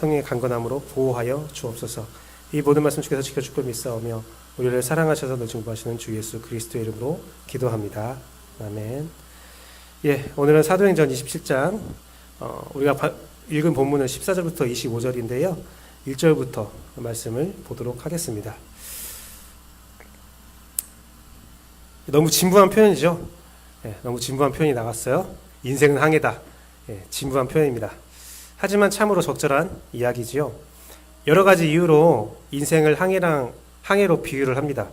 성령의 강건함으로 보호하여 주옵소서. 이 모든 말씀 주께서 지켜줄 걸 믿사오며 우리를 사랑하셔서 늘 증거하시는 주 예수 그리스도의 이름으로 기도합니다. 아멘. 오늘은 사도행전 27장 우리가 읽은 본문은 14절부터 25절인데요. 1절부터 말씀을 보도록 하겠습니다. 너무 진부한 표현이죠. 너무 진부한 표현이 나왔어요. 인생은 항해다. 진부한 표현입니다. 하지만 참으로 적절한 이야기지요. 여러 가지 이유로 인생을 항해로 비유를 합니다.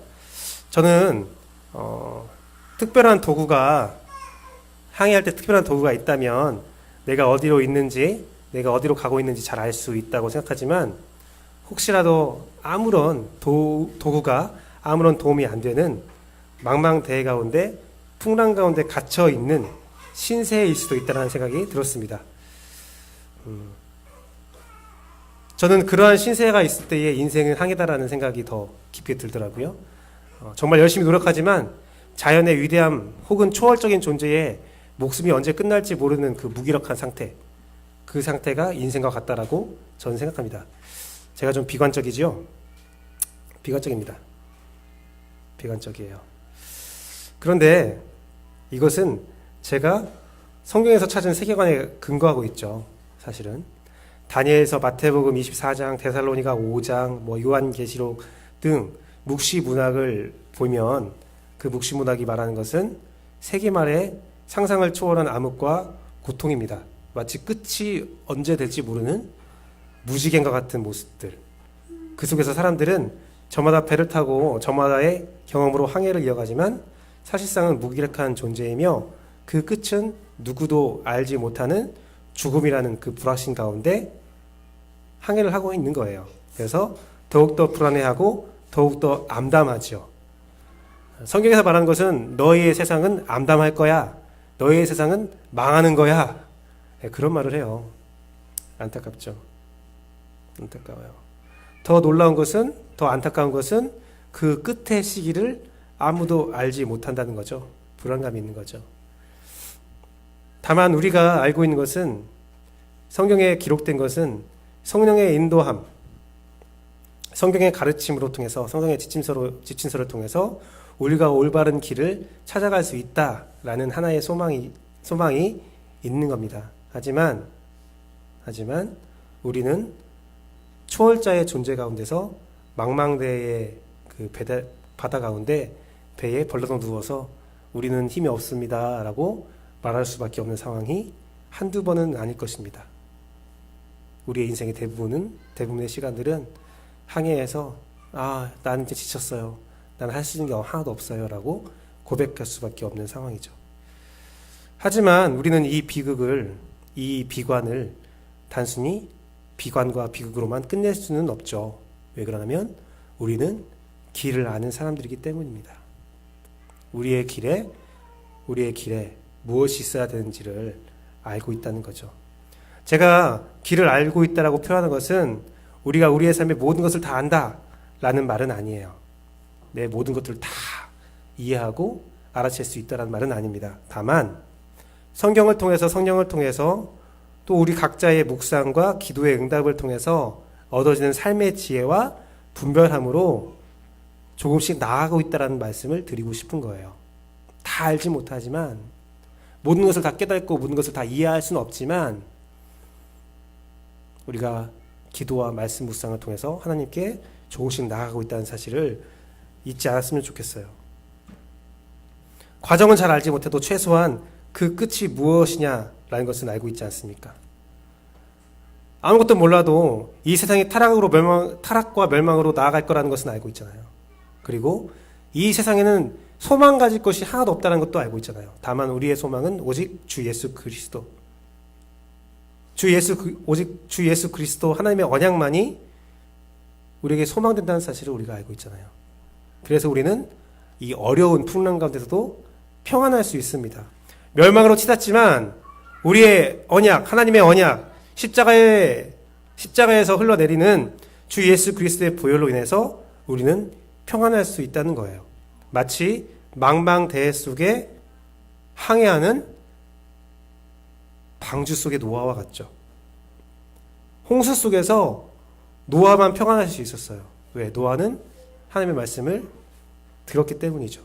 저는 특별한 도구가 항해할 때 특별한 도구가 있다면 내가 어디로 있는지, 내가 어디로 가고 있는지 잘 알 수 있다고 생각하지만 혹시라도 아무런 도구가 아무런 도움이 안 되는 망망대해 가운데 풍랑 가운데 갇혀 있는 신세일 수도 있다는 생각이 들었습니다. 저는 그러한 신세가 있을 때의 인생은 항해다라는 생각이 더 깊게 들더라고요. 정말 열심히 노력하지만 자연의 위대함 혹은 초월적인 존재에 목숨이 언제 끝날지 모르는 그 무기력한 상태, 그 상태가 인생과 같다라고 저는 생각합니다. 제가 좀 비관적이지요? 비관적입니다. 비관적이에요. 그런데 이것은 제가 성경에서 찾은 세계관에 근거하고 있죠. 사실은 다니엘서 마태복음 24장, 데살로니가 5장, 요한계시록 등 묵시 문학을 보면 그 묵시 문학이 말하는 것은 세기말의 상상을 초월한 암흑과 고통입니다. 마치 끝이 언제 될지 모르는 무지개과 같은 모습들. 그 속에서 사람들은 저마다 배를 타고 저마다의 경험으로 항해를 이어가지만 사실상은 무기력한 존재이며 그 끝은 누구도 알지 못하는 죽음이라는 그 불확신 가운데 항해를 하고 있는 거예요. 그래서 더욱더 불안해하고 더욱더 암담하죠. 성경에서 말하는 것은 너희의 세상은 암담할 거야. 너희의 세상은 망하는 거야. 그런 말을 해요. 안타깝죠. 안타까워요. 더 놀라운 것은, 더 안타까운 것은 그 끝의 시기를 아무도 알지 못한다는 거죠. 불안감이 있는 거죠. 다만 우리가 알고 있는 것은, 성경에 기록된 것은 성령의 인도함, 성경의 가르침으로 통해서, 성경의 지침서를 통해서 우리가 올바른 길을 찾아갈 수 있다라는 하나의 소망이 있는 겁니다. 하지만 우리는 초월자의 존재 가운데서 망망대해의 그 바다 가운데 배에 벌러덩 누워서 우리는 힘이 없습니다 라고 말할 수밖에 없는 상황이 한두 번은 아닐 것입니다. 우리의 인생의 대부분의 시간들은 항해에서 나는 이제 지쳤어요. 나는 할 수 있는 게 하나도 없어요 라고 고백할 수밖에 없는 상황이죠. 하지만 우리는 이 비관을 단순히 비관과 비극으로만 끝낼 수는 없죠. 왜 그러냐면 우리는 길을 아는 사람들이기 때문입니다. 우리의 길에 무엇이 있어야 되는지를 알고 있다는 거죠. 제가 길을 알고 있다라고 표현하는 것은 우리가 우리의 삶의 모든 것을 다 안다라는 말은 아니에요. 내 모든 것들을 다 이해하고 알아챌 수 있다라는 말은 아닙니다. 다만 성경을 통해서, 성령을 통해서 또 우리 각자의 묵상과 기도의 응답을 통해서 얻어지는 삶의 지혜와 분별함으로 조금씩 나아가고 있다는 말씀을 드리고 싶은 거예요. 다 알지 못하지만, 모든 것을 다 깨닫고 모든 것을 다 이해할 수는 없지만 우리가 기도와 말씀 묵상을 통해서 하나님께 조금씩 나아가고 있다는 사실을 잊지 않았으면 좋겠어요. 과정은 잘 알지 못해도 최소한 그 끝이 무엇이냐라는 것은 알고 있지 않습니까? 아무것도 몰라도 이 세상이 타락과 멸망으로 나아갈 거라는 것은 알고 있잖아요. 그리고 이 세상에는 소망 가질 것이 하나도 없다는 것도 알고 있잖아요. 다만 우리의 소망은 오직 주 예수 그리스도. 오직 주 예수 그리스도 하나님의 언약만이 우리에게 소망된다는 사실을 우리가 알고 있잖아요. 그래서 우리는 이 어려운 풍랑 가운데서도 평안할 수 있습니다. 멸망으로 치닫지만 우리의 언약, 하나님의 언약, 십자가에서 흘러내리는 주 예수 그리스도의 보혈로 인해서 우리는 평안할 수 있다는 거예요. 마치 망망대해 속에 항해하는 방주 속의 노아와 같죠. 홍수 속에서 노아만 평안할 수 있었어요. 왜? 노아는 하나님의 말씀을 들었기 때문이죠.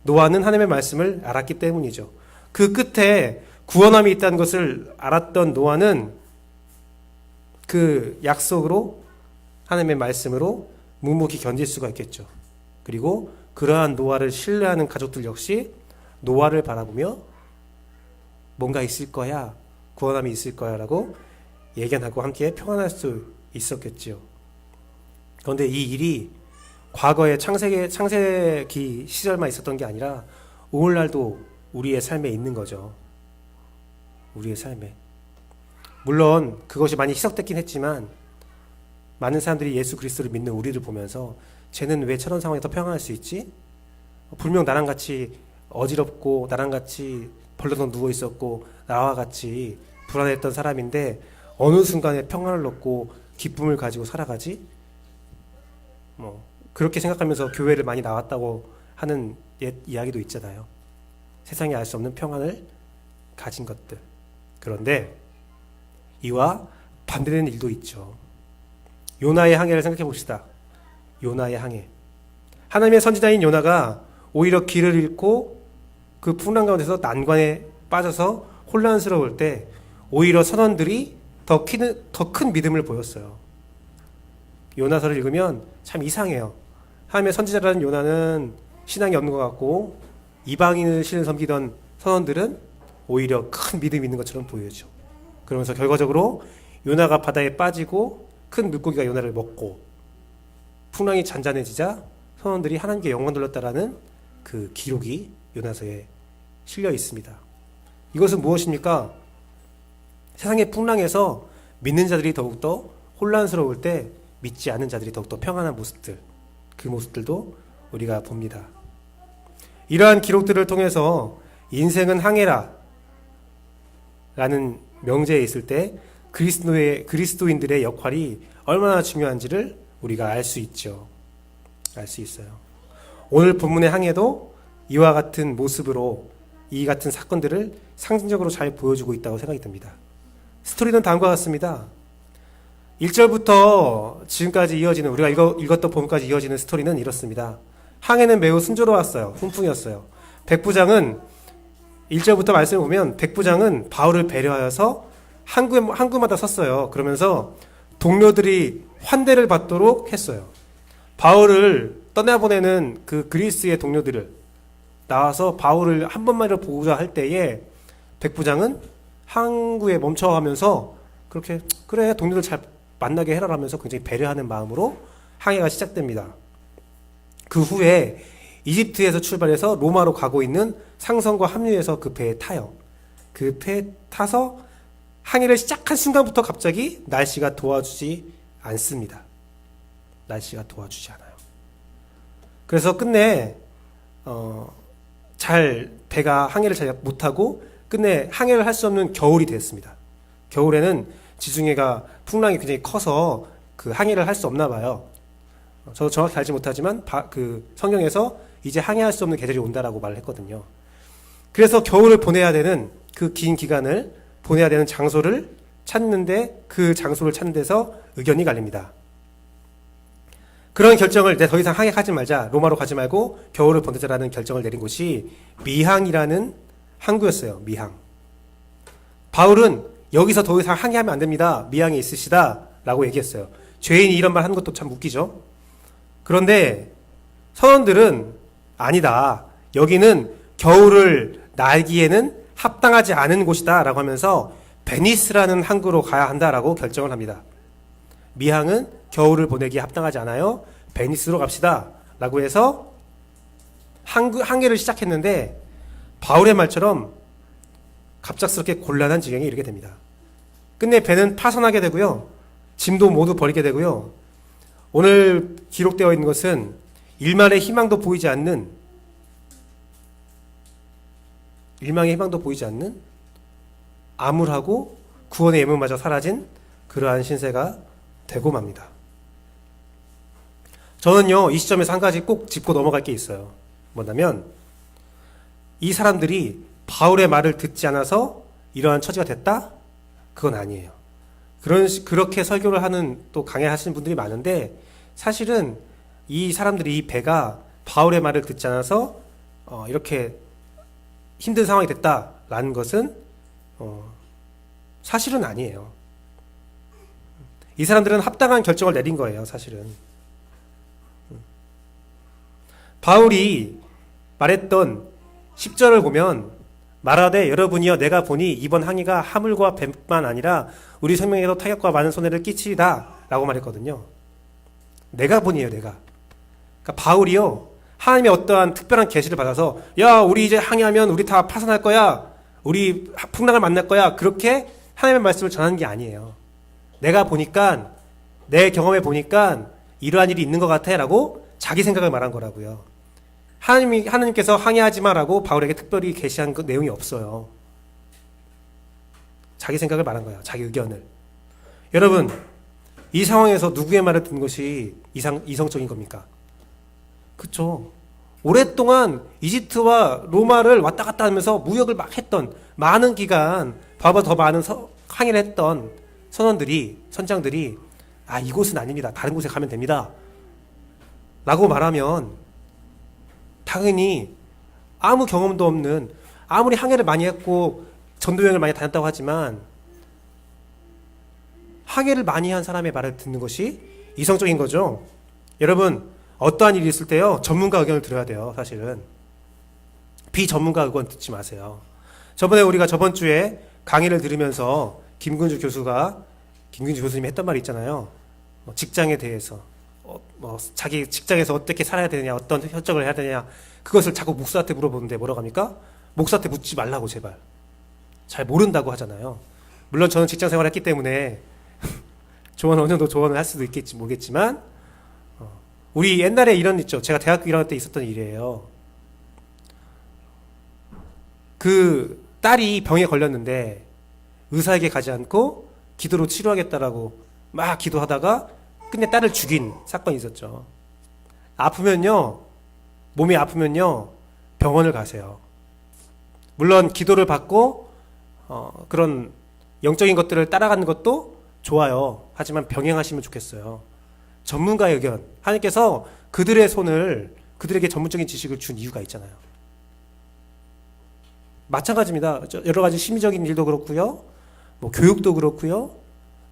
노아는 하나님의 말씀을 알았기 때문이죠. 그 끝에 구원함이 있다는 것을 알았던 노아는 그 약속으로 하나님의 말씀으로 묵묵히 견딜 수가 있겠죠. 그리고 그러한 노아를 신뢰하는 가족들 역시 노아를 바라보며 뭔가 있을 거야, 구원함이 있을 거야 라고 예견하고 함께 평안할 수 있었겠지요. 그런데 이 일이 과거의 창세기 시절만 있었던 게 아니라 오늘날도 우리의 삶에 있는 거죠. 우리의 삶에. 물론 그것이 많이 희석됐긴 했지만 많은 사람들이 예수 그리스도를 믿는 우리를 보면서 쟤는 왜 저런 상황에서 평안할 수 있지? 분명 나랑 같이 어지럽고 나랑 같이 벌러덩 누워 있었고 나와 같이 불안했던 사람인데 어느 순간에 평안을 얻고 기쁨을 가지고 살아가지? 그렇게 생각하면서 교회를 많이 나왔다고 하는 옛 이야기도 있잖아요. 세상이 알 수 없는 평안을 가진 것들. 그런데 이와 반대되는 일도 있죠. 요나의 항해를 생각해 봅시다. 요나의 항해. 하나님의 선지자인 요나가 오히려 길을 잃고 그 풍랑 가운데서 난관에 빠져서 혼란스러울 때 오히려 선원들이 더 큰 믿음을 보였어요. 요나서를 읽으면 참 이상해요. 하나님의 선지자라는 요나는 신앙이 없는 것 같고 이방인을 신을 섬기던 선원들은 오히려 큰 믿음이 있는 것처럼 보여죠. 그러면서 결과적으로 요나가 바다에 빠지고 큰 물고기가 요나를 먹고 풍랑이 잔잔해지자 선원들이 하나님께 영광 돌렸다라는 그 기록이 요나서에 실려 있습니다. 이것은 무엇입니까? 세상의 풍랑에서 믿는 자들이 더욱더 혼란스러울 때 믿지 않는 자들이 더욱더 평안한 모습들, 그 모습들도 우리가 봅니다. 이러한 기록들을 통해서 인생은 항해라 라는 명제에 있을 때 그리스도인들의 역할이 얼마나 중요한지를 우리가 알 수 있죠. 알 수 있어요. 오늘 본문의 항해도 이와 같은 모습으로 이 같은 사건들을 상징적으로 잘 보여주고 있다고 생각이 듭니다. 스토리는 다음과 같습니다. 1절부터 지금까지 이어지는, 우리가 읽었던 본문까지 이어지는 스토리는 이렇습니다. 항해는 매우 순조로웠어요. 훈풍이었어요. 백부장은 1절부터 말씀을 보면 백부장은 바울을 배려하여서 항구마다 섰어요. 그러면서 동료들이 환대를 받도록 했어요. 바울을 떠나보내는 그 그리스의 동료들을 나와서 바울을 한 번만이라도 보고자 할 때에 백부장은 항구에 멈춰가면서 그렇게 그래 동료들 잘 만나게 해라 하면서 굉장히 배려하는 마음으로 항해가 시작됩니다. 그 후에 이집트에서 출발해서 로마로 가고 있는 상선과 합류해서 그 배에 타요. 그 배에 타서 항해를 시작한 순간부터 갑자기 날씨가 도와주지 않습니다. 날씨가 도와주지 않아요. 그래서 끝내 배가 항해를 잘 못하고 끝내 항해를 할 수 없는 겨울이 됐습니다. 겨울에는 지중해가 풍랑이 굉장히 커서 그 항해를 할 수 없나 봐요. 저도 정확히 알지 못하지만 그 성경에서 이제 항해할 수 없는 계절이 온다라고 말을 했거든요. 그래서 겨울을 보내야 되는 그 긴 기간을 보내야 되는 장소를 찾는데 그 장소를 찾는 데서 의견이 갈립니다. 그런 결정을 더 이상 항해 가지 말자, 로마로 가지 말고 겨울을 보내자라는 결정을 내린 곳이 미항이라는 항구였어요. 미항. 바울은 여기서 더 이상 항해하면 안 됩니다. 미항에 있으시다 라고 얘기했어요. 죄인이 이런 말 하는 것도 참 웃기죠. 그런데 선원들은 아니다. 여기는 겨울을 날기에는 합당하지 않은 곳이다 라고 하면서 베니스라는 항구로 가야 한다라고 결정을 합니다. 미항은 겨울을 보내기에 합당하지 않아요. 베니스로 갑시다 라고 해서 항해를 시작했는데 바울의 말처럼 갑작스럽게 곤란한 지경에 이르게 됩니다. 끝내 배는 파손하게 되고요. 짐도 모두 버리게 되고요. 오늘 기록되어 있는 것은 일말의 희망도 보이지 않는 암울하고 구원의 예물마저 사라진 그러한 신세가 되고 맙니다. 저는요, 이 시점에서 한 가지 꼭 짚고 넘어갈 게 있어요. 뭐냐면 이 사람들이 바울의 말을 듣지 않아서 이러한 처지가 됐다? 그건 아니에요. 그렇게 설교를 하는 또 강해하시는 분들이 많은데, 사실은 이 사람들이, 이 배가 바울의 말을 듣지 않아서 이렇게 힘든 상황이 됐다라는 것은 사실은 아니에요. 이 사람들은 합당한 결정을 내린 거예요, 사실은. 바울이 말했던 10절을 보면, 말하되 여러분이여 내가 보니 이번 항해가 하물과 뱀뿐만 아니라 우리 생명에도 타격과 많은 손해를 끼치리다 라고 말했거든요. 내가 보니에요, 내가. 그러니까 바울이요, 하나님의 어떠한 특별한 계시를 받아서, 야, 우리 이제 항해하면 우리 다 파산할 거야, 우리 풍랑을 만날 거야, 그렇게 하나님의 말씀을 전하는 게 아니에요. 내가 보니까, 내 경험에 보니까 이러한 일이 있는 것 같아 라고 자기 생각을 말한 거라고요. 하나님께서 항해하지 마라고 바울에게 특별히 계시한 그 내용이 없어요. 자기 생각을 말한 거예요. 자기 의견을. 여러분, 이 상황에서 누구의 말을 듣는 것이 이성적인 겁니까? 그렇죠. 오랫동안 이집트와 로마를 왔다 갔다 하면서 무역을 막 했던, 많은 기간 바보가 더 많은 항해를 했던 선장들이 이곳은 아닙니다, 다른 곳에 가면 됩니다 라고 말하면, 당연히 아무 경험도 없는, 아무리 항해를 많이 했고 전도여행을 많이 다녔다고 하지만, 항해를 많이 한 사람의 말을 듣는 것이 이성적인 거죠. 여러분, 어떠한 일이 있을 때요, 전문가 의견을 들어야 돼요. 사실은 비전문가 의견 듣지 마세요. 우리가 저번 주에 강의를 들으면서 김근주 교수님이 했던 말이 있잖아요. 직장에 대해서, 자기 직장에서 어떻게 살아야 되느냐, 어떤 협정을 해야 되느냐, 그것을 자꾸 목사한테 물어보는데 뭐라고 합니까? 목사한테 묻지 말라고, 제발. 잘 모른다고 하잖아요. 물론 저는 직장 생활을 했기 때문에 어느 정도 조언을 할 수도 있겠지 모르겠지만, 우리 옛날에 이런 있죠. 제가 대학교 1학년 때 있었던 일이에요. 그 딸이 병에 걸렸는데 의사에게 가지 않고 기도로 치료하겠다라고 막 기도하다가 근데 딸을 죽인 사건이 있었죠. 몸이 아프면요 병원을 가세요. 물론 기도를 받고 그런 영적인 것들을 따라가는 것도 좋아요. 하지만 병행하시면 좋겠어요. 전문가의 의견, 하나님께서 그들에게 전문적인 지식을 준 이유가 있잖아요. 마찬가지입니다. 여러 가지 심리적인 일도 그렇고요, 교육도 그렇고요,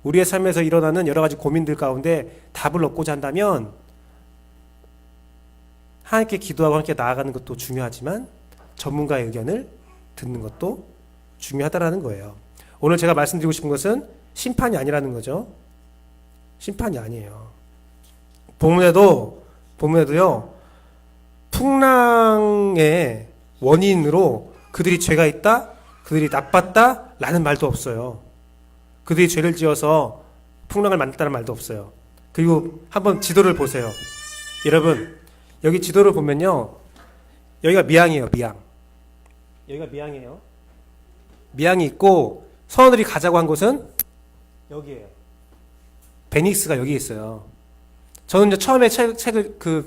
우리의 삶에서 일어나는 여러 가지 고민들 가운데 답을 얻고자 한다면 하나님께 기도하고 함께 나아가는 것도 중요하지만 전문가의 의견을 듣는 것도 중요하다라는 거예요. 오늘 제가 말씀드리고 싶은 것은 심판이 아니라는 거죠. 심판이 아니에요. 본문에도요, 풍랑의 원인으로 그들이 죄가 있다, 그들이 나빴다 라는 말도 없어요. 그들이 죄를 지어서 풍랑을 만났다는 말도 없어요. 그리고 한번 지도를 보세요. 여러분, 여기 지도를 보면요, 여기가 미항이에요. 여기가 미항이에요. 미항이 있고 선원들이 가자고 한 곳은 여기에요. 베닉스가 여기 있어요. 저는 이제 처음에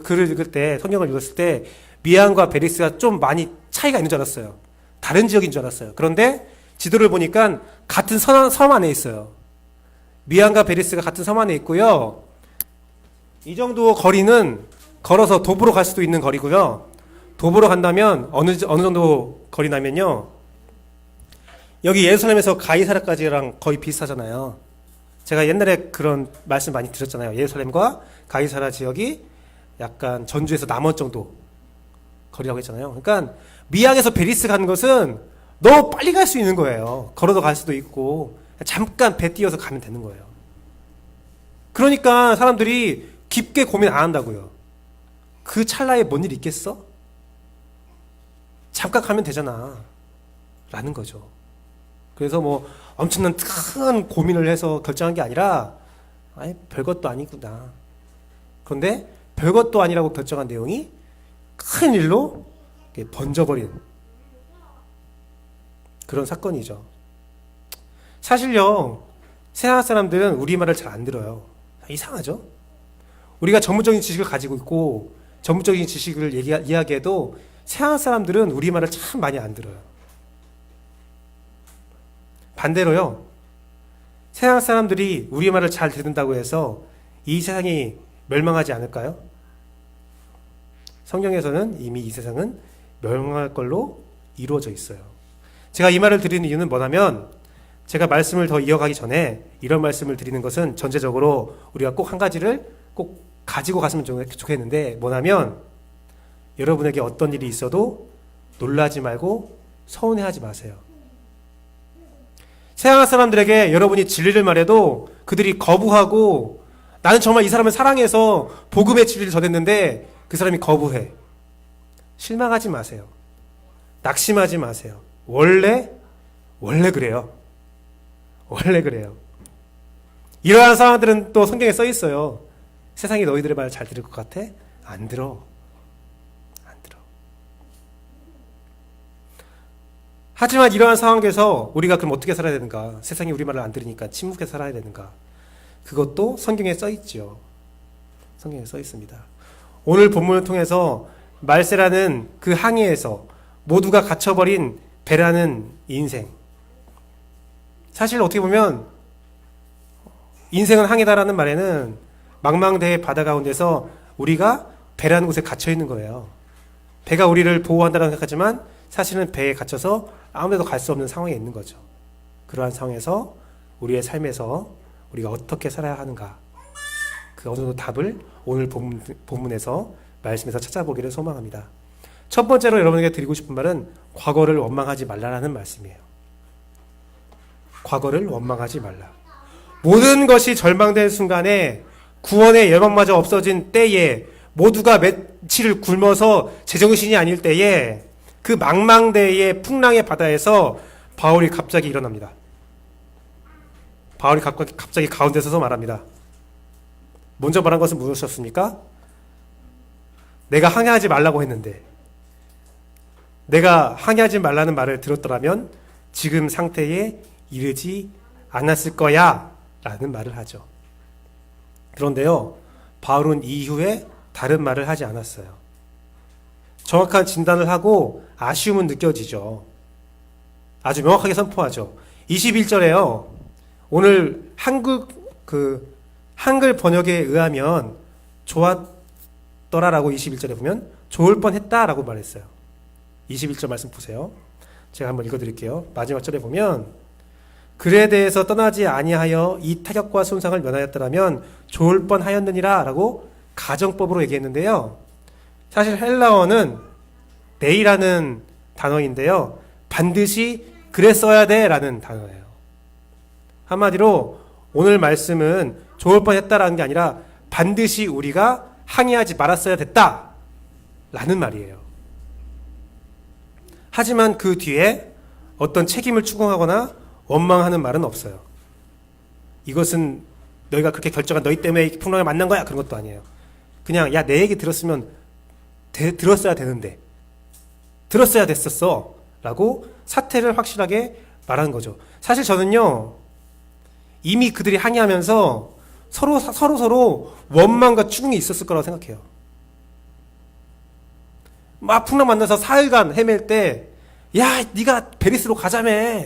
글을 읽을 때, 성경을 읽었을 때 미항과 베닉스가 좀 많이 차이가 있는 줄 알았어요. 다른 지역인 줄 알았어요. 그런데 지도를 보니까 같은 섬 안에 있어요. 미항과 베리스가 같은 섬 안에 있고요. 이 정도 거리는 걸어서 도보로 갈 수도 있는 거리고요. 도보로 간다면 어느 정도 거리냐면요, 여기 예루살렘에서 가이사라까지랑 거의 비슷하잖아요. 제가 옛날에 그런 말씀 많이 드렸잖아요. 예루살렘과 가이사라 지역이 약간 전주에서 남원 정도 거리라고 했잖아요. 그러니까 미항에서 베리스 가는 것은 너무 빨리 갈 수 있는 거예요. 걸어도 갈 수도 있고 잠깐 배 띄어서 가면 되는 거예요. 그러니까 사람들이 깊게 고민 안 한다고요. 그 찰나에 뭔 일 있겠어? 잠깐 가면 되잖아 라는 거죠. 그래서 엄청난 큰 고민을 해서 결정한 게 아니라 별것도 아니구나. 그런데 별것도 아니라고 결정한 내용이 큰 일로 번져버린 그런 사건이죠. 사실요, 세상 사람들은 우리 말을 잘 안 들어요. 이상하죠? 우리가 전문적인 지식을 가지고 있고 전문적인 지식을 이야기해도 세상 사람들은 우리 말을 참 많이 안 들어요. 반대로요, 세상 사람들이 우리 말을 잘 듣는다고 해서 이 세상이 멸망하지 않을까요? 성경에서는 이미 이 세상은 멸망할 걸로 이루어져 있어요. 제가 이 말을 드리는 이유는 뭐냐면, 제가 말씀을 더 이어가기 전에 이런 말씀을 드리는 것은 전체적으로 우리가 꼭 한 가지를 꼭 가지고 갔으면 좋겠는데, 뭐냐면 여러분에게 어떤 일이 있어도 놀라지 말고 서운해하지 마세요. 세상 사람들에게 여러분이 진리를 말해도 그들이 거부하고, 나는 정말 이 사람을 사랑해서 복음의 진리를 전했는데 그 사람이 거부해. 실망하지 마세요. 낙심하지 마세요. 원래 그래요. 원래 그래요. 이러한 상황들은 또 성경에 써 있어요. 세상이 너희들의 말을 잘 들을 것 같아? 안 들어. 안 들어. 하지만 이러한 상황에서 우리가 그럼 어떻게 살아야 되는가? 세상이 우리 말을 안 들으니까 침묵해서 살아야 되는가? 그것도 성경에 써 있죠. 성경에 써 있습니다. 오늘 본문을 통해서 말세라는 그 항해에서 모두가 갇혀버린 배라는 인생. 사실 어떻게 보면 인생은 항해다라는 말에는 망망대해 바다 가운데서 우리가 배라는 곳에 갇혀 있는 거예요. 배가 우리를 보호한다고 생각하지만 사실은 배에 갇혀서 아무데도 갈 수 없는 상황에 있는 거죠. 그러한 상황에서 우리의 삶에서 우리가 어떻게 살아야 하는가, 그 어느 정도 답을 오늘 본문에서 말씀에서 찾아보기를 소망합니다. 첫 번째로 여러분에게 드리고 싶은 말은 과거를 원망하지 말라라는 말씀이에요. 과거를 원망하지 말라. 모든 것이 절망된 순간에, 구원의 열망마저 없어진 때에, 모두가 며칠을 굶어서 제정신이 아닐 때에, 그 망망대해의 풍랑의 바다에서 바울이 갑자기 일어납니다. 바울이 갑자기 가운데 서서 말합니다. 먼저 말한 것은 무엇이었습니까? 내가 항해하지 말라고 했는데, 내가 항해하지 말라는 말을 들었더라면 지금 상태에 이르지 않았을 거야 라는 말을 하죠. 그런데요, 바울은 이후에 다른 말을 하지 않았어요. 정확한 진단을 하고 아쉬움은 느껴지죠. 아주 명확하게 선포하죠. 21절에요. 오늘 한글 번역에 의하면 좋았더라라고 21절에 보면 좋을 뻔했다라고 말했어요. 21절 말씀 보세요. 제가 한번 읽어드릴게요. 마지막 절에 보면 글에 대해서 떠나지 아니하여 이 타격과 손상을 면하였더라면 좋을 뻔하였느니라 라고 가정법으로 얘기했는데요. 사실 헬라어는 네이라는 단어인데요. 반드시 그랬어야 돼 라는 단어예요. 한마디로 오늘 말씀은 좋을 뻔했다라는 게 아니라 반드시 우리가 항의하지 말았어야 됐다 라는 말이에요. 하지만 그 뒤에 어떤 책임을 추궁하거나 원망하는 말은 없어요. 이것은 너희가 그렇게 결정한 너희 때문에 풍랑을 만난 거야 그런 것도 아니에요. 그냥 야, 내 얘기 들었으면 들었어야 되는데, 들었어야 됐었어 라고 사태를 확실하게 말하는 거죠. 사실 저는요, 이미 그들이 항의하면서 서로 원망과 추궁이 있었을 거라고 생각해요. 막 풍랑 만나서 사흘간 헤맬 때, 야, 네가 베리스로 가자며.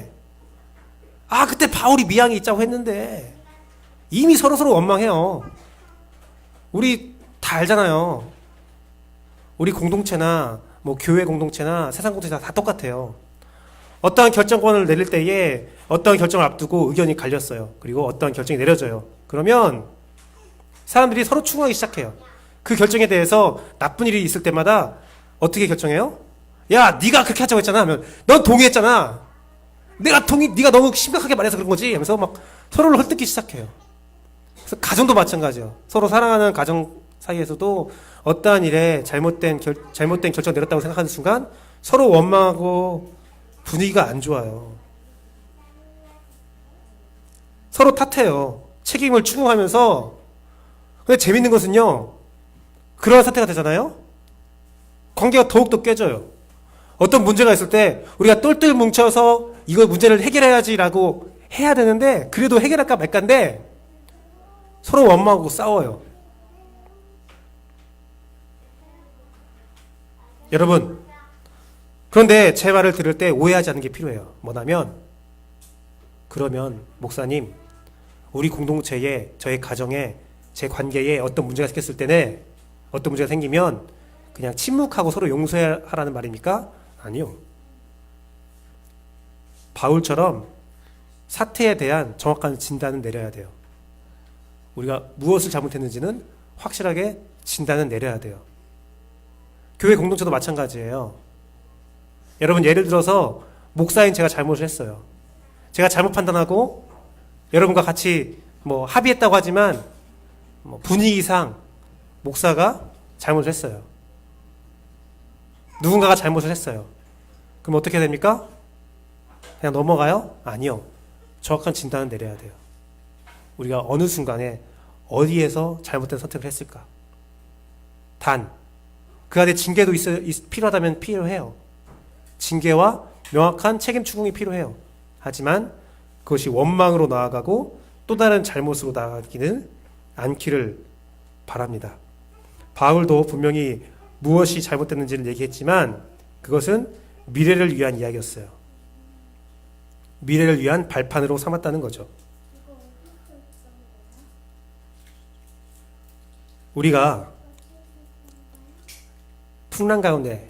아, 그때 바울이 미항에 있자고 했는데. 이미 서로 원망해요. 우리 다 알잖아요. 우리 공동체나 뭐 교회 공동체나 세상 공동체 다 똑같아요. 어떠한 결정권을 내릴 때에 어떠한 결정을 앞두고 의견이 갈렸어요. 그리고 어떠한 결정이 내려져요. 그러면 사람들이 서로 추궁하기 시작해요. 그 결정에 대해서 나쁜 일이 있을 때마다 어떻게 결정해요? 야, 네가 그렇게 하자고 했잖아 하면 넌 동의했잖아. 네가 너무 심각하게 말해서 그런 거지 하면서 막 서로를 헐뜯기 시작해요. 그래서 가정도 마찬가지예요. 서로 사랑하는 가정 사이에서도 어떠한 일에 잘못된 결정 내렸다고 생각하는 순간 서로 원망하고 분위기가 안 좋아요. 서로 탓해요. 책임을 추궁하면서. 근데 재밌는 것은요, 그런 사태가 되잖아요. 관계가 더욱더 깨져요. 어떤 문제가 있을 때 우리가 똘똘 뭉쳐서 이거 문제를 해결해야지라고 해야 되는데 그래도 해결할까 말까인데 서로 원망하고 싸워요. 여러분, 그런데 제 말을 들을 때 오해하지 않는 게 필요해요. 뭐냐면, 그러면 목사님, 우리 공동체에, 저의 가정에, 제 관계에 어떤 문제가 생겼을 때는, 어떤 문제가 생기면 그냥 침묵하고 서로 용서하라는 말입니까? 아니요. 바울처럼 사태에 대한 정확한 진단을 내려야 돼요. 우리가 무엇을 잘못했는지는 확실하게 진단을 내려야 돼요. 교회 공동체도 마찬가지예요. 여러분, 예를 들어서 목사인 제가 잘못을 했어요. 제가 잘못 판단하고 여러분과 같이 합의했다고 하지만 분위기상 목사가 잘못을 했어요. 누군가가 잘못을 했어요. 그럼 어떻게 됩니까? 그냥 넘어가요? 아니요. 정확한 진단을 내려야 돼요. 우리가 어느 순간에 어디에서 잘못된 선택을 했을까? 단, 그 안에 징계도 필요하다면 필요해요. 징계와 명확한 책임 추궁이 필요해요. 하지만 그것이 원망으로 나아가고 또 다른 잘못으로 나아가기는 않기를 바랍니다. 바울도 분명히 무엇이 잘못됐는지를 얘기했지만 그것은 미래를 위한 이야기였어요. 미래를 위한 발판으로 삼았다는 거죠. 우리가 풍랑 가운데,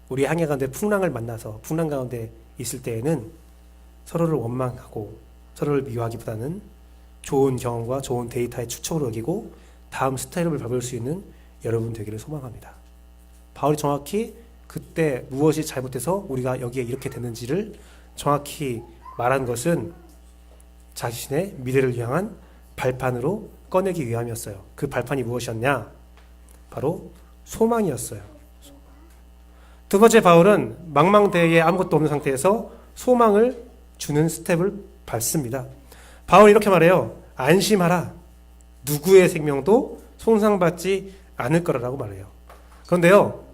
우리 항해 가운데 풍랑을 만나서 풍랑 가운데 있을 때에는 서로를 원망하고 서로를 미워하기보다는 좋은 경험과 좋은 데이터의 축적으로 여기고 다음 스텝을 밟을 수 있는 여러분 되기를 소망합니다. 바울이 정확히 그때 무엇이 잘못돼서 우리가 여기에 이렇게 됐는지를 정확히 말한 것은 자신의 미래를 향한 발판으로 꺼내기 위함이었어요. 그 발판이 무엇이었냐? 바로 소망이었어요. 두 번째, 바울은 망망대해에 아무것도 없는 상태에서 소망을 주는 스텝을 밟습니다. 바울이 이렇게 말해요. 안심하라. 누구의 생명도 손상받지 않을 거라고 말해요. 그런데요,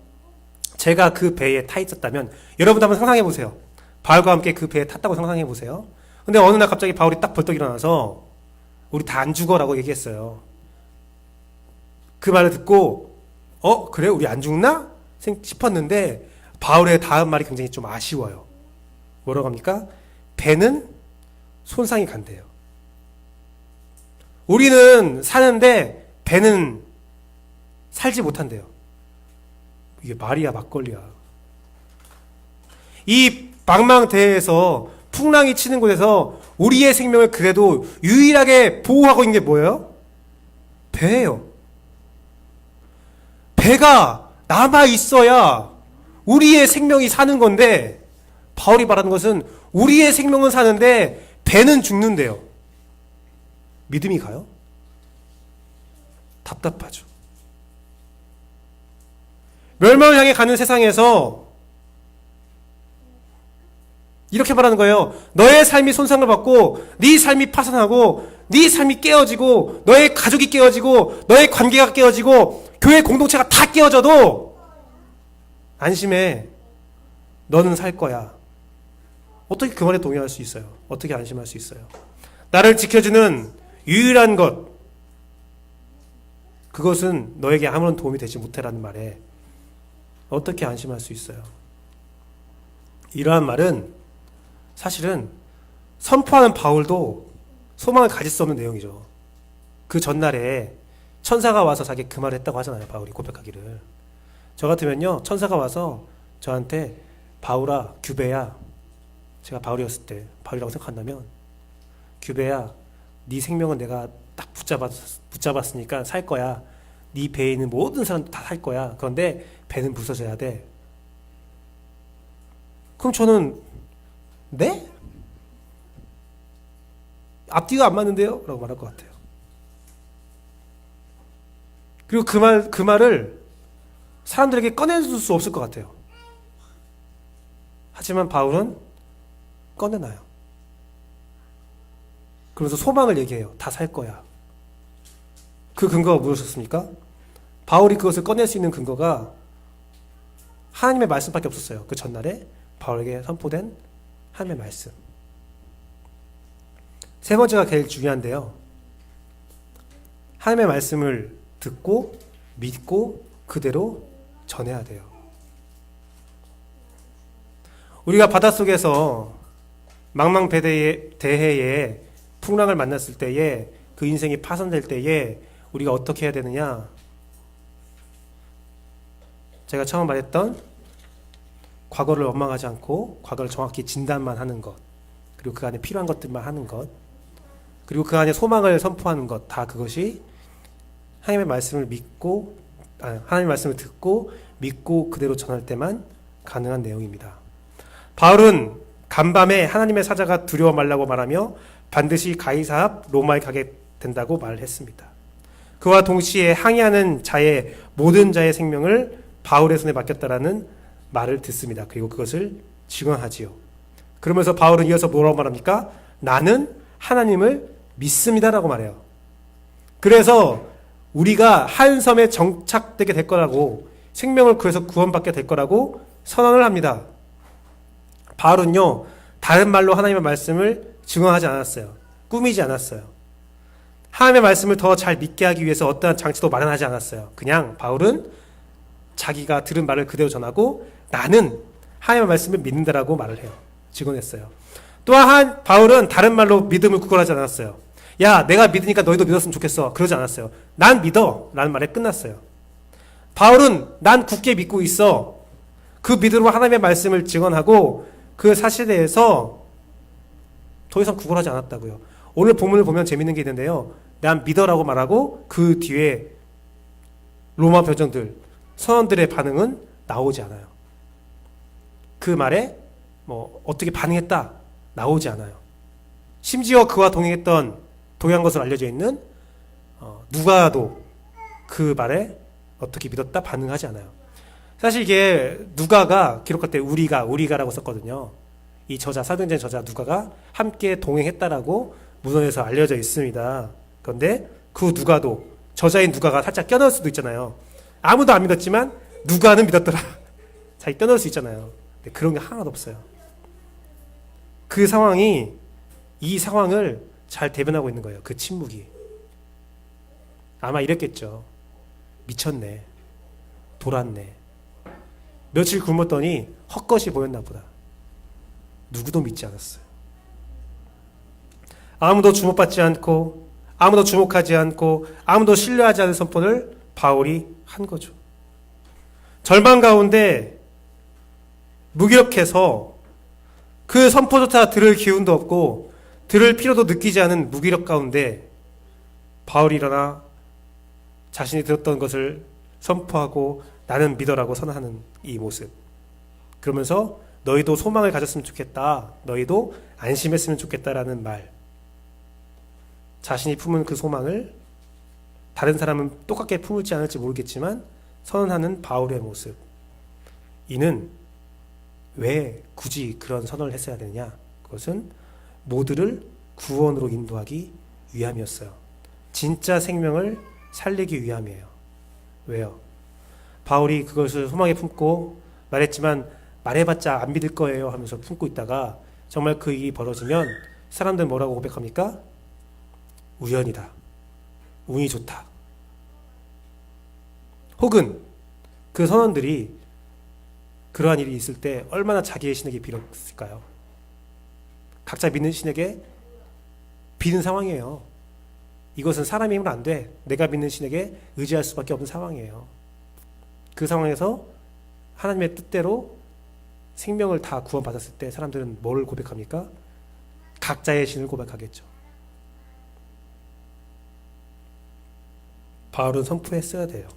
제가 그 배에 타 있었다면, 여러분도 한번 상상해 보세요. 바울과 함께 그 배에 탔다고 상상해 보세요. 근데 어느 날 갑자기 바울이 딱 벌떡 일어나서 우리 다 안 죽어라고 얘기했어요. 그 말을 듣고 그래? 우리 안 죽나? 싶었는데 바울의 다음 말이 굉장히 좀 아쉬워요. 뭐라고 합니까? 배는 손상이 간대요. 우리는 사는데 배는 살지 못한대요. 이게 말이야 막걸리야. 이 망망대해에서 풍랑이 치는 곳에서 우리의 생명을 그래도 유일하게 보호하고 있는 게 뭐예요? 배예요. 배가 남아 있어야 우리의 생명이 사는 건데, 바울이 말하는 것은 우리의 생명은 사는데 배는 죽는데요. 믿음이 가요? 답답하죠. 멸망을 향해 가는 세상에서 이렇게 말하는 거예요. 너의 삶이 손상을 받고 네 삶이 파산하고 네 삶이 깨어지고 너의 가족이 깨어지고 너의 관계가 깨어지고 교회 공동체가 다 깨어져도 안심해. 너는 살 거야. 어떻게 그 말에 동의할 수 있어요? 어떻게 안심할 수 있어요? 나를 지켜주는 유일한 것, 그것은 너에게 아무런 도움이 되지 못해라는 말에 어떻게 안심할 수 있어요? 이러한 말은 사실은 선포하는 바울도 소망을 가질 수 없는 내용이죠. 그 전날에 천사가 와서 자기 그 말을 했다고 하잖아요. 바울이 고백하기를. 저 같으면요, 천사가 와서 저한테 바울아, 규베야, 제가 바울이었을 때 바울이라고 생각한다면, 규베야, 네 생명은 내가 딱 붙잡았으니까 살 거야. 네 배에 있는 모든 사람도 다 살 거야. 그런데 배는 부서져야 돼. 그럼 저는 네? 앞뒤가 안 맞는데요? 라고 말할 것 같아요. 그리고 그 말을 사람들에게 꺼내줄 수 없을 것 같아요. 하지만 바울은 꺼내놔요. 그러면서 소망을 얘기해요. 다 살 거야. 그 근거가 무엇이었습니까? 바울이 그것을 꺼낼 수 있는 근거가 하나님의 말씀밖에 없었어요. 그 전날에 바울에게 선포된 하나님의 말씀. 세 번째가 제일 중요한데요. 하나님의 말씀을 듣고 믿고 그대로 전해야 돼요. 우리가 바닷속에서 망망대해에 풍랑을 만났을 때에 그 인생이 파손될 때에 우리가 어떻게 해야 되느냐? 제가 처음 말했던 과거를 원망하지 않고 과거를 정확히 진단만 하는 것, 그리고 그 안에 필요한 것들만 하는 것, 그리고 그 안에 소망을 선포하는 것, 다 그것이 하나님의 말씀을 믿고, 하나님의 말씀을 듣고 믿고 그대로 전할 때만 가능한 내용입니다. 바울은 간밤에 하나님의 사자가 두려워 말라고 말하며 반드시 가이사 앞 로마에 가게 된다고 말했습니다. 그와 동시에 항의하는 자의 모든 자의 생명을 바울의 손에 맡겼다라는 말을 듣습니다. 그리고 그것을 증언하지요. 그러면서 바울은 이어서 뭐라고 말합니까? 나는 하나님을 믿습니다라고 말해요. 그래서 우리가 한 섬에 정착되게 될 거라고, 생명을 구해서 구원받게 될 거라고 선언을 합니다. 바울은요, 다른 말로 하나님의 말씀을 증언하지 않았어요. 꾸미지 않았어요. 하나님의 말씀을 더 잘 믿게 하기 위해서 어떠한 장치도 마련하지 않았어요. 그냥 바울은 자기가 들은 말을 그대로 전하고 나는 하나님의 말씀을 믿는다라고 말을 해요. 증언했어요. 또한 바울은 다른 말로 믿음을 구걸하지 않았어요. 야, 내가 믿으니까 너희도 믿었으면 좋겠어. 그러지 않았어요. 난 믿어 라는 말에 끝났어요. 바울은 난 굳게 믿고 있어. 그 믿음으로 하나님의 말씀을 증언하고 그 사실에 대해서 더 이상 구걸하지 않았다고요. 오늘 본문을 보면 재밌는 게 있는데요. 난 믿어라고 말하고 그 뒤에 로마 표정들, 선원들의 반응은 나오지 않아요. 그 말에 뭐 어떻게 반응했다 나오지 않아요. 심지어 그와 동행한 것으로 알려져 있는 누가도 그 말에 어떻게 믿었다 반응하지 않아요. 사실 이게 누가가 기록할 때 우리가라고 썼거든요. 이 저자, 사도행전 저자 누가가 함께 동행했다라고 문헌에서 알려져 있습니다. 그런데 그 누가도, 저자인 누가가 살짝 껴넣을 수도 있잖아요. 아무도 안 믿었지만 누가는 믿었더라. 자기 껴넣을 수 있잖아요. 근데 그런 게 하나도 없어요. 그 상황이 이 상황을 잘 대변하고 있는 거예요. 그 침묵이. 아마 이랬겠죠. 미쳤네. 돌았네. 며칠 굶었더니 헛것이 보였나 보다. 누구도 믿지 않았어요. 아무도 주목받지 않고, 아무도 주목하지 않고, 아무도 신뢰하지 않은 선포를 바울이 한 거죠. 절망 가운데 무기력해서 그 선포조차 들을 기운도 없고 들을 필요도 느끼지 않은 무기력 가운데 바울이 일어나 자신이 들었던 것을 선포하고 나는 믿어라고 선언하는 이 모습. 그러면서 너희도 소망을 가졌으면 좋겠다. 너희도 안심했으면 좋겠다라는 말. 자신이 품은 그 소망을 다른 사람은 똑같게 품을지 않을지 모르겠지만 선언하는 바울의 모습. 이는 왜 굳이 그런 선언을 했어야 되느냐? 그것은 모두를 구원으로 인도하기 위함이었어요. 진짜 생명을 살리기 위함이에요. 왜요? 바울이 그것을 소망에 품고 말했지만 말해봤자 안 믿을 거예요 하면서 품고 있다가 정말 그 일이 벌어지면 사람들은 뭐라고 고백합니까? 우연이다. 운이 좋다. 혹은 그 선원들이 그러한 일이 있을 때 얼마나 자기의 신에게 빌었을까요? 각자 믿는 신에게 비는 상황이에요. 이것은 사람의 힘은 안 돼. 내가 믿는 신에게 의지할 수밖에 없는 상황이에요. 그 상황에서 하나님의 뜻대로 생명을 다 구원받았을 때 사람들은 뭘 고백합니까? 각자의 신을 고백하겠죠. 바울은 선포했어야 돼요.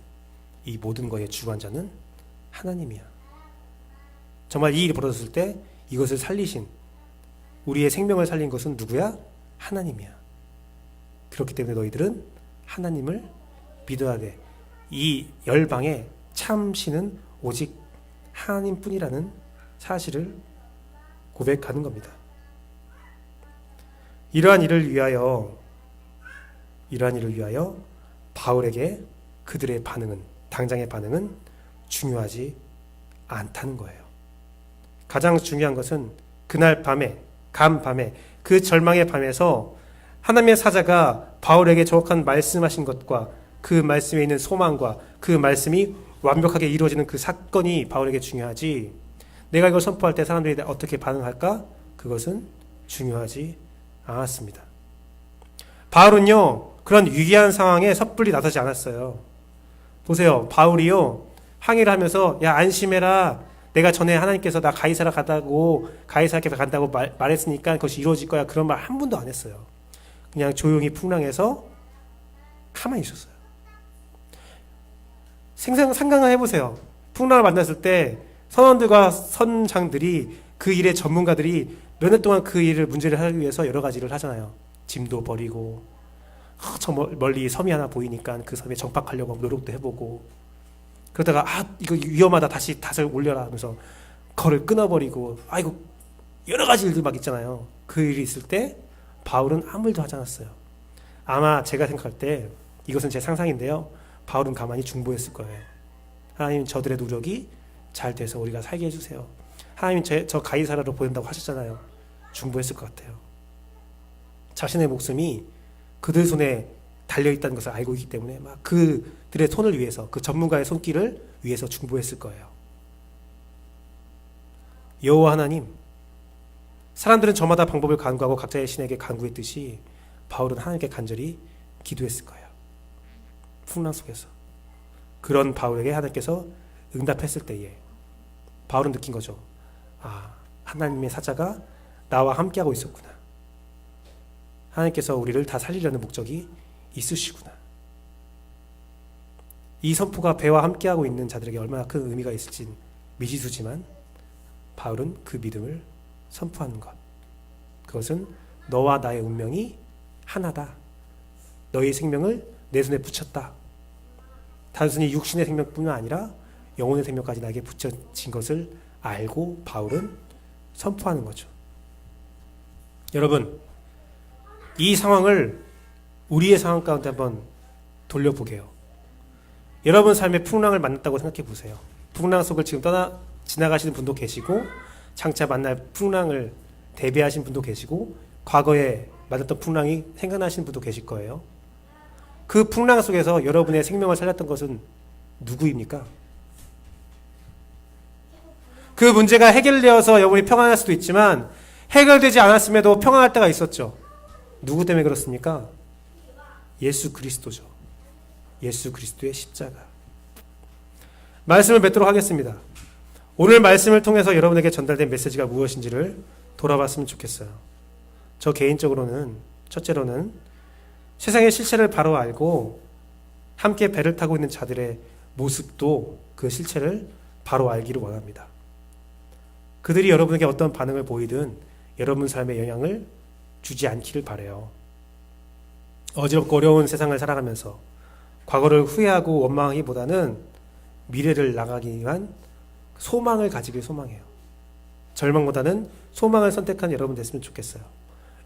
이 모든 것의 주관자는 하나님이야. 정말 이 일이 벌어졌을 때 이것을 살리신, 우리의 생명을 살린 것은 누구야? 하나님이야. 그렇기 때문에 너희들은 하나님을 믿어야 돼. 이 열방의 참 신은 오직 하나님뿐이라는 사실을 고백하는 겁니다. 이러한 일을 위하여 바울에게 그들의 반응은, 당장의 반응은 중요하지 않다는 거예요. 가장 중요한 것은 그날 밤에, 간밤에, 그 절망의 밤에서 하나님의 사자가 바울에게 정확한 말씀하신 것과 그 말씀에 있는 소망과 그 말씀이 완벽하게 이루어지는 그 사건이 바울에게 중요하지, 내가 이걸 선포할 때 사람들이 어떻게 반응할까? 그것은 중요하지 않았습니다. 바울은요, 그런 위기한 상황에 섣불리 나서지 않았어요. 보세요. 바울이요, 항의를 하면서, 야, 안심해라. 내가 전에 하나님께서 나 가이사라 가이사라께 간다고 말했으니까 그것이 이루어질 거야. 그런 말 한 번도 안 했어요. 그냥 조용히 풍랑해서 가만히 있었어요. 상상을 해보세요. 풍랑을 만났을 때 선원들과 선장들이 그 일의 전문가들이 몇 년 동안 그 일을 문제를 하기 위해서 여러 가지 일을 하잖아요. 짐도 버리고, 저 멀리 섬이 하나 보이니까 그 섬에 정박하려고 노력도 해보고, 그러다가 이거 위험하다, 다시 닷을 올려라 하면서 걸을 끊어버리고, 이거 여러 가지 일들 막 있잖아요. 그 일이 있을 때 바울은 아무 일도 하지 않았어요. 아마 제가 생각할 때, 이것은 제 상상인데요, 바울은 가만히 중보했을 거예요. 하나님, 저들의 노력이 잘 돼서 우리가 살게 해주세요. 하나님, 저 가이사라로 보낸다고 하셨잖아요. 중보했을 것 같아요. 자신의 목숨이 그들 손에 달려있다는 것을 알고 있기 때문에 막 그들의 손을 위해서, 그 전문가의 손길을 위해서 중보했을 거예요. 여호와 하나님, 사람들은 저마다 방법을 간구하고 각자의 신에게 간구했듯이 바울은 하나님께 간절히 기도했을 거예요. 풍랑 속에서. 그런 바울에게 하나님께서 응답했을 때에 바울은 느낀 거죠. 하나님의 사자가 나와 함께하고 있었구나. 하나님께서 우리를 다 살리려는 목적이 있으시구나. 이 선포가 배와 함께하고 있는 자들에게 얼마나 큰 의미가 있을진 미지수지만 바울은 그 믿음을 선포하는 것. 그것은 너와 나의 운명이 하나다. 너의 생명을 내 손에 붙였다. 단순히 육신의 생명뿐만 아니라 영혼의 생명까지 나에게 붙여진 것을 알고 바울은 선포하는 거죠. 여러분, 이 상황을 우리의 상황 가운데 한번 돌려보게요. 여러분 삶의 풍랑을 만났다고 생각해 보세요. 풍랑 속을 지금 지나가시는 분도 계시고, 장차 만날 풍랑을 대비하신 분도 계시고, 과거에 맞았던 풍랑이 생각나시는 분도 계실 거예요. 그 풍랑 속에서 여러분의 생명을 살렸던 것은 누구입니까? 그 문제가 해결되어서 여러분이 평안할 수도 있지만 해결되지 않았음에도 평안할 때가 있었죠. 누구 때문에 그렇습니까? 예수 그리스도죠. 예수 그리스도의 십자가. 말씀을 맺도록 하겠습니다. 오늘 말씀을 통해서 여러분에게 전달된 메시지가 무엇인지를 돌아봤으면 좋겠어요. 저 개인적으로는 첫째로는 세상의 실체를 바로 알고 함께 배를 타고 있는 자들의 모습도 그 실체를 바로 알기를 원합니다. 그들이 여러분에게 어떤 반응을 보이든 여러분 삶에 영향을 주지 않기를 바라요. 어지럽고 어려운 세상을 살아가면서 과거를 후회하고 원망하기보다는 미래를 나가기 위한 소망을 가지길 소망해요. 절망보다는 소망을 선택한 여러분 됐으면 좋겠어요.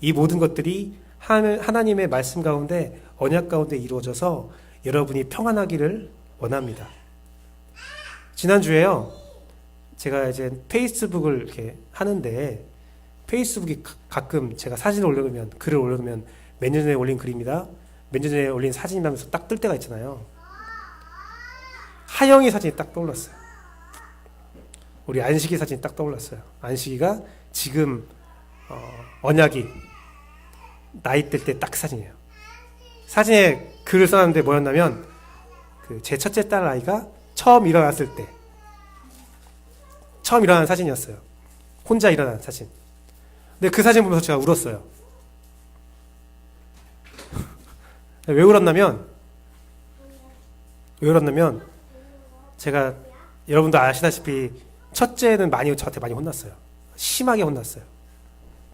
이 모든 것들이 하나님의 말씀 가운데, 언약 가운데 이루어져서 여러분이 평안하기를 원합니다. 지난주에요, 제가 이제 페이스북을 이렇게 하는데, 페이스북이 가끔 제가 사진을 올려놓으면, 글을 올려놓으면 몇 년 전에 올린 글입니다. 몇 년 전에 올린 사진이라면서 딱 뜰 때가 있잖아요. 하영이 사진이 딱 떠올랐어요. 우리 안식이 사진이 딱 떠올랐어요. 안식이가 지금 언약이 나이 뜰 때 딱 사진이에요. 사진에 글을 써놨는데 뭐였냐면, 제 첫째 딸 아이가 처음 일어났을 때, 처음 일어난 사진이었어요. 혼자 일어난 사진. 근데 그 사진 보면서 제가 울었어요. 왜 울었냐면 제가, 여러분도 아시다시피 첫째는 저한테 많이 혼났어요. 심하게 혼났어요.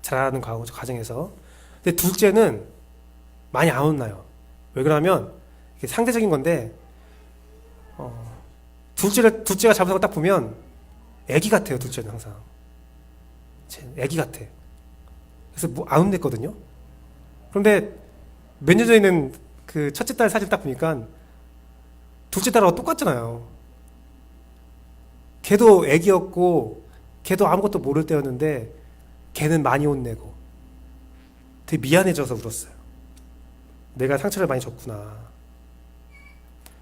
잘하는 과정에서. 근데 둘째는 많이 안 혼나요. 왜 그러냐면 이게 상대적인 건데, 둘째가 잘못한 거 딱 보면 애기 같아요. 둘째는 항상 애기 같아. 그래서 안 혼냈거든요. 그런데 몇 년 전에 있는 그 첫째 딸 사진 딱 보니까 둘째 딸하고 똑같잖아요. 걔도 애기였고 걔도 아무것도 모를 때였는데 걔는 많이 혼내고 되게 미안해져서 울었어요. 내가 상처를 많이 줬구나.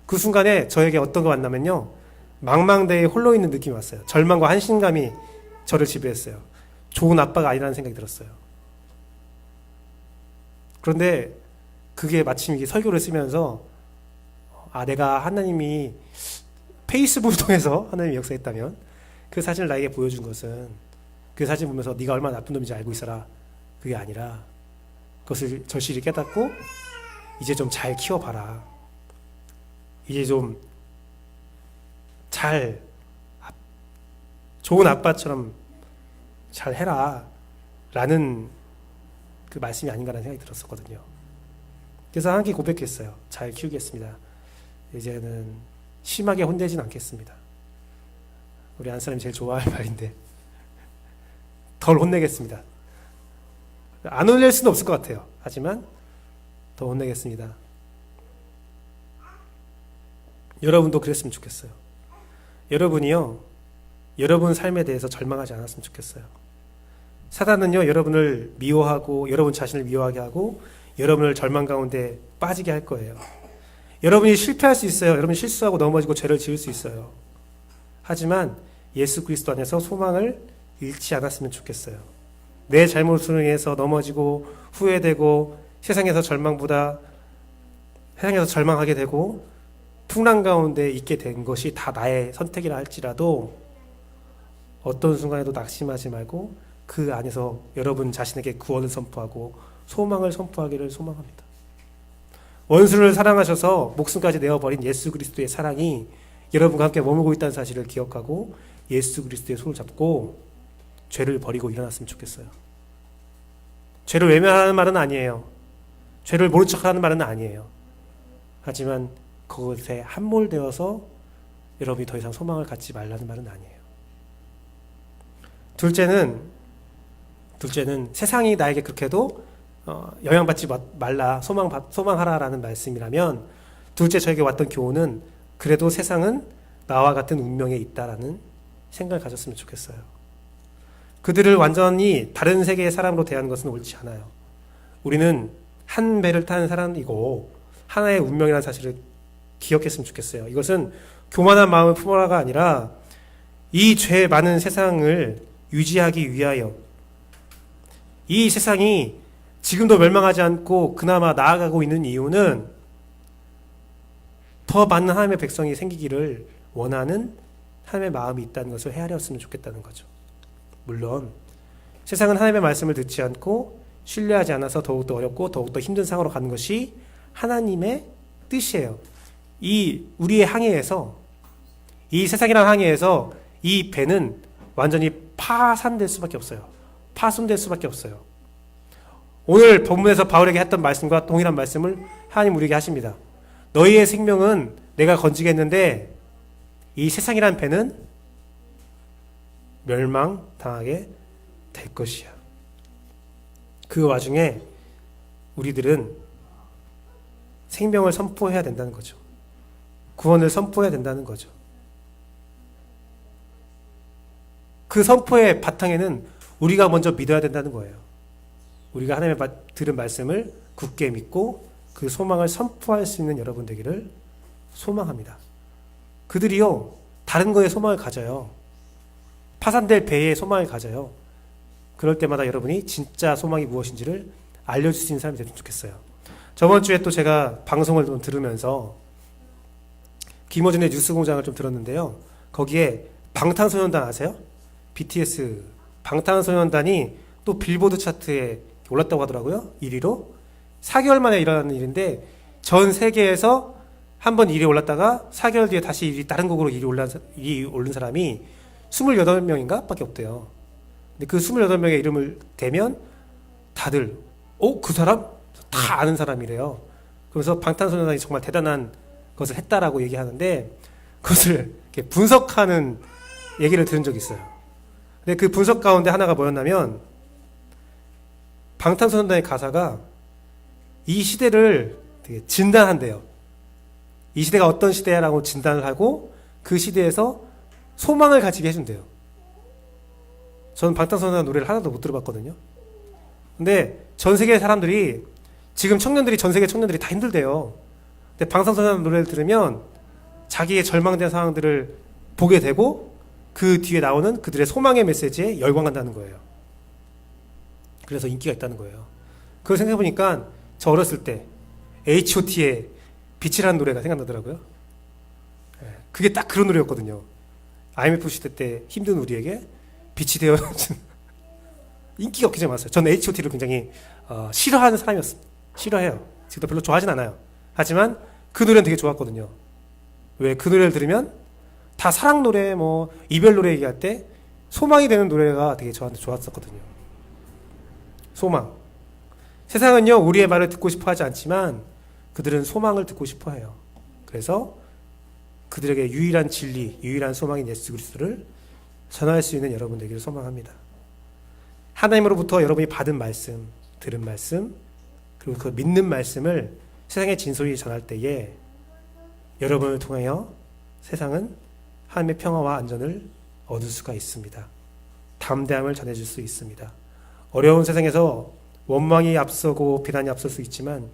그 순간에 저에게 어떤 거 왔냐면요, 망망대해에 홀로 있는 느낌이 왔어요. 절망과 한심감이 저를 지배했어요. 좋은 아빠가 아니라는 생각이 들었어요. 그런데 그게 마침 이게 설교를 쓰면서 내가 하나님이 페이스북을 통해서 하나님이 역사했다면 그 사진을 나에게 보여준 것은 그 사진 보면서 네가 얼마나 나쁜 놈인지 알고 있어라, 그게 아니라 그것을 절실히 깨닫고 이제 좀 잘 키워봐라, 이제 좀 잘 좋은 아빠처럼 잘 해라 라는 그 말씀이 아닌가라는 생각이 들었었거든요. 그래서 하나님께 고백했어요. 잘 키우겠습니다. 이제는 심하게 혼내진 않겠습니다. 우리 안사람이 제일 좋아할 말인데 덜 혼내겠습니다. 안 혼낼 수는 없을 것 같아요. 하지만 더 혼내겠습니다. 여러분도 그랬으면 좋겠어요. 여러분이요, 여러분 삶에 대해서 절망하지 않았으면 좋겠어요. 사단은요, 여러분을 미워하고 여러분 자신을 미워하게 하고 여러분을 절망 가운데 빠지게 할 거예요. 여러분이 실패할 수 있어요. 여러분이 실수하고 넘어지고 죄를 지을 수 있어요. 하지만 예수 그리스도 안에서 소망을 잃지 않았으면 좋겠어요. 내 잘못으로 인해서 넘어지고 후회되고 세상에서 절망하게 되고 풍랑 가운데 있게 된 것이 다 나의 선택이라 할지라도 어떤 순간에도 낙심하지 말고 그 안에서 여러분 자신에게 구원을 선포하고 소망을 선포하기를 소망합니다. 원수를 사랑하셔서 목숨까지 내어버린 예수 그리스도의 사랑이 여러분과 함께 머물고 있다는 사실을 기억하고 예수 그리스도의 손을 잡고 죄를 버리고 일어났으면 좋겠어요. 죄를 외면하는 말은 아니에요. 죄를 모른 척하는 말은 아니에요. 하지만 그것에 함몰되어서 여러분이 더 이상 소망을 갖지 말라는 말은 아니에요. 둘째는 세상이 나에게 그렇게도 영향받지 말라, 소망하라라는 말씀이라면, 둘째 저에게 왔던 교훈은 그래도 세상은 나와 같은 운명에 있다라는 생각을 가졌으면 좋겠어요. 그들을 완전히 다른 세계의 사람으로 대하는 것은 옳지 않아요. 우리는 한 배를 타는 사람이고 하나의 운명이라는 사실을 기억했으면 좋겠어요. 이것은 교만한 마음을 품어라가 아니라 이 죄 많은 세상을 유지하기 위하여, 이 세상이 지금도 멸망하지 않고 그나마 나아가고 있는 이유는 더 많은 하나님의 백성이 생기기를 원하는 하나님의 마음이 있다는 것을 헤아렸으면 좋겠다는 거죠. 물론 세상은 하나님의 말씀을 듣지 않고 신뢰하지 않아서 더욱더 어렵고 더욱더 힘든 상황으로 가는 것이 하나님의 뜻이에요. 우리의 항해에서, 이 세상이라는 항해에서 이 배는 완전히 파산될 수밖에 없어요. 파손될 수밖에 없어요. 오늘 본문에서 바울에게 했던 말씀과 동일한 말씀을 하나님 우리에게 하십니다. 너희의 생명은 내가 건지겠는데 이 세상이란 배는 멸망당하게 될 것이야. 그 와중에 우리들은 생명을 선포해야 된다는 거죠. 구원을 선포해야 된다는 거죠. 그 선포의 바탕에는 우리가 먼저 믿어야 된다는 거예요. 우리가 하나님의 들은 말씀을 굳게 믿고 그 소망을 선포할 수 있는 여러분 되기를 소망합니다. 그들이요, 다른 거에 소망을 가져요. 파산될 배에 소망을 가져요. 그럴 때마다 여러분이 진짜 소망이 무엇인지를 알려줄 수 있는 사람이 되면 좋겠어요. 저번 주에 또 제가 방송을 좀 들으면서 김어준의 뉴스공장을 좀 들었는데요. 거기에 방탄소년단 아세요? BTS 방탄소년단이 또 빌보드 차트에 올랐다고 하더라고요. 1위로. 4개월 만에 일어나는 일인데 전 세계에서 한번 1위에 올랐다가 4개월 뒤에 다시 다른 곡으로 1위 오른 사람이 28명인가? 밖에 없대요. 근데 그 28명의 이름을 대면 다들 그 사람? 다 아는 사람이래요. 그래서 방탄소년단이 정말 대단한 것을 했다라고 얘기하는데 그것을 이렇게 분석하는 얘기를 들은 적이 있어요. 근데 그 분석 가운데 하나가 뭐였냐면 방탄소년단의 가사가 이 시대를 되게 진단한대요. 이 시대가 어떤 시대야라고 진단을 하고 그 시대에서 소망을 가지게 해준대요. 저는 방탄소년단 노래를 하나도 못 들어봤거든요. 근데 전 세계 사람들이, 지금 전 세계 청년들이 다 힘들대요. 근데 방탄소년단 노래를 들으면 자기의 절망된 상황들을 보게 되고 그 뒤에 나오는 그들의 소망의 메시지에 열광한다는 거예요. 그래서 인기가 있다는 거예요. 그걸 생각해보니까 저 어렸을 때 H.O.T의 빛이라는 노래가 생각나더라고요. 그게 딱 그런 노래였거든요. IMF 시대 때 힘든 우리에게 빛이 되어준 인기가 굉장히 많았어요. 저는 H.O.T를 굉장히 싫어하는 사람이었습니다. 싫어해요. 지금도 별로 좋아하진 않아요. 하지만 그 노래는 되게 좋았거든요. 왜? 그 노래를 들으면 다 사랑 노래, 뭐 이별 노래 얘기할 때 소망이 되는 노래가 되게 저한테 좋았었거든요. 소망. 세상은요, 우리의 말을 듣고 싶어 하지 않지만 그들은 소망을 듣고 싶어 해요. 그래서 그들에게 유일한 진리, 유일한 소망인 예수 그리스도를 전할 수 있는 여러분 되기를 소망합니다. 하나님으로부터 여러분이 받은 말씀, 들은 말씀, 그리고 그 믿는 말씀을 세상에 진솔히 전할 때에 여러분을 통하여 세상은 하나님의 평화와 안전을 얻을 수가 있습니다. 담대함을 전해줄 수 있습니다. 어려운 세상에서 원망이 앞서고 비난이 앞설 수 있지만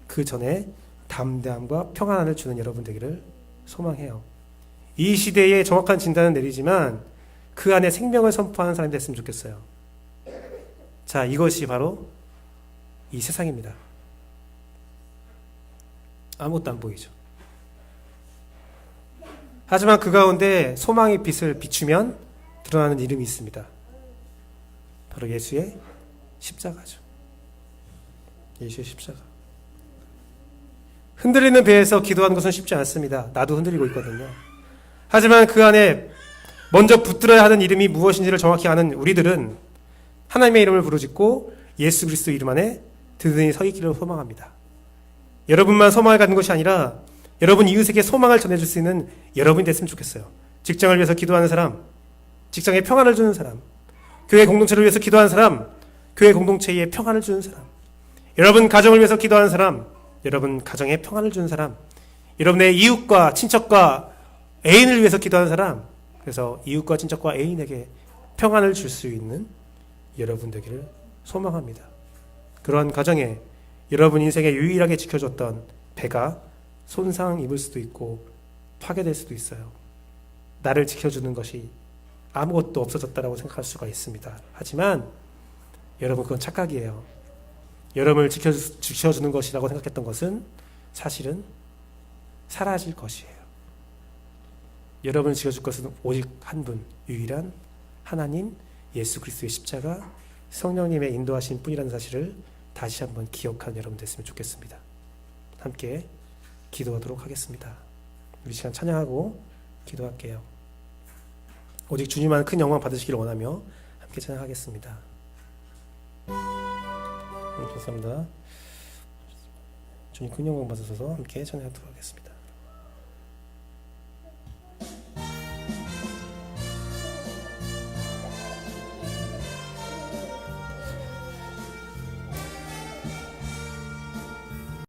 그 전에 담대함과 평안을 주는 여러분 되기를 소망해요. 이 시대에 정확한 진단은 내리지만 그 안에 생명을 선포하는 사람이 됐으면 좋겠어요. 자, 이것이 바로 이 세상입니다. 아무것도 안 보이죠. 하지만 그 가운데 소망의 빛을 비추면 드러나는 이름이 있습니다. 바로 예수의 십자가죠. 예수의 십자가. 흔들리는 배에서 기도하는 것은 쉽지 않습니다. 나도 흔들리고 있거든요. 하지만 그 안에 먼저 붙들어야 하는 이름이 무엇인지를 정확히 아는 우리들은 하나님의 이름을 부르짖고 예수 그리스도 이름 안에 든든히 서 있기를 소망합니다. 여러분만 소망을 갖는 것이 아니라 여러분 이웃에게 소망을 전해줄 수 있는 여러분이 됐으면 좋겠어요. 직장을 위해서 기도하는 사람, 직장에 평안을 주는 사람, 교회 공동체를 위해서 기도하는 사람, 교회 공동체에 평안을 주는 사람, 여러분 가정을 위해서 기도하는 사람, 여러분 가정에 평안을 주는 사람, 여러분의 이웃과 친척과 애인을 위해서 기도하는 사람, 그래서 이웃과 친척과 애인에게 평안을 줄 수 있는 여러분 되기를 소망합니다. 그러한 가정에 여러분 인생에 유일하게 지켜줬던 배가 손상 입을 수도 있고 파괴될 수도 있어요. 나를 지켜주는 것이 아무것도 없어졌다라고 생각할 수가 있습니다. 하지만 여러분 그건 착각이에요. 여러분을 지켜주는 것이라고 생각했던 것은 사실은 사라질 것이에요. 여러분을 지켜줄 것은 오직 한 분, 유일한 하나님 예수 그리스도의 십자가 성령님의 인도하신 뿐이라는 사실을 다시 한번 기억하는 여러분 됐으면 좋겠습니다. 함께 기도하도록 하겠습니다. 우리 시간 찬양하고 기도할게요. 오직 주님만 큰 영광 받으시기를 원하며 함께 찬양하겠습니다. 감사합니다. 주님 큰 영광 받으셔서 함께 찬양하도록 하겠습니다.